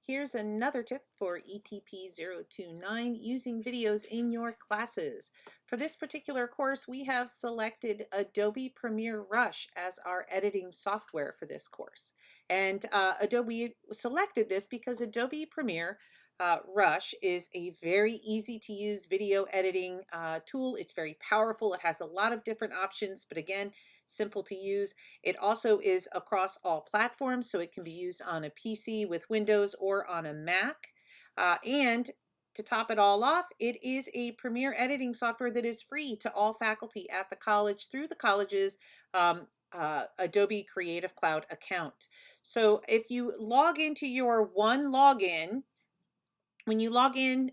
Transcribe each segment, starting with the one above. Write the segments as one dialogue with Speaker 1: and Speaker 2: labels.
Speaker 1: Here's another tip for ETP029 using videos in your classes. For this particular course, we have selected Adobe Premiere Rush as our editing software for this course. And Adobe selected this because Adobe Premiere Rush is a very easy to use video editing tool. It's very powerful. It has a lot of different options, but again, simple to use. It also is across all platforms, so it can be used on a PC with Windows or on a Mac. And to top it all off, it is a Premiere editing software that is free to all faculty at the college through the college's Adobe Creative Cloud account. So if you log into your one login, when you log in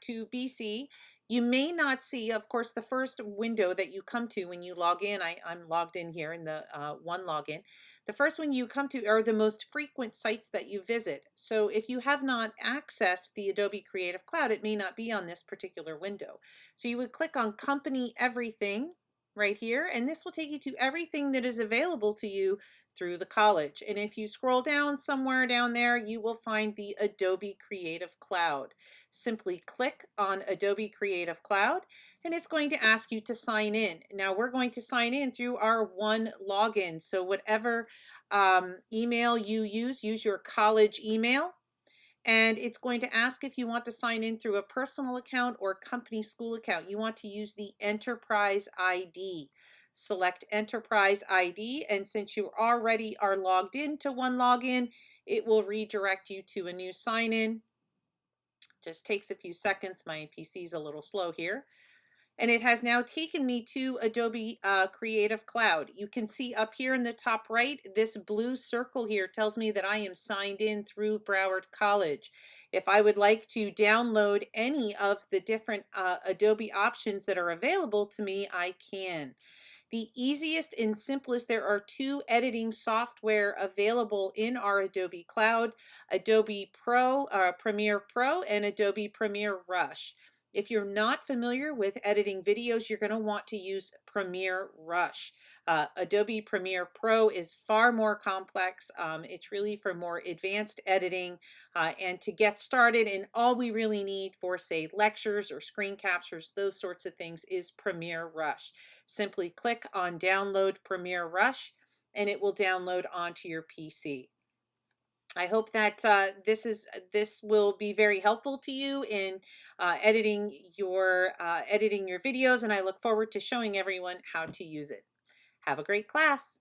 Speaker 1: to BC, you may not see, of course, the first window that you come to when you log in. I'm logged in here in the one login. The first one you come to are the most frequent sites that you visit. So if you have not accessed the Adobe Creative Cloud, it may not be on this particular window. So you would click on Company Everything right here, and this will take you to everything that is available to you through the college. And if you scroll down somewhere down there, you will find the Adobe Creative Cloud. Simply click on Adobe Creative Cloud and it's going to ask you to sign in. Now we're going to sign in through our one login. So whatever email you use your college email. And it's going to ask if you want to sign in through a personal account or company school account. You want to use the Enterprise ID. Select Enterprise ID, and since you already are logged into one login, it will redirect you to a new sign-in. Just takes a few seconds. My PC is a little slow here. And it has now taken me to Adobe Creative Cloud. You can see up here in the top right, this blue circle here tells me that I am signed in through Broward College. If I would like to download any of the different Adobe options that are available to me, I can. The easiest and simplest, there are two editing software available in our Adobe Cloud, Adobe Premiere Pro and Adobe Premiere Rush. If you're not familiar with editing videos, you're going to want to use Premiere Rush. Adobe Premiere Pro is far more complex. It's really for more advanced editing and to get started. And all we really need for, say, lectures or screen captures, those sorts of things, is Premiere Rush. Simply click on Download Premiere Rush and it will download onto your PC. I hope that this will be very helpful to you in editing your videos, and I look forward to showing everyone how to use it. Have a great class.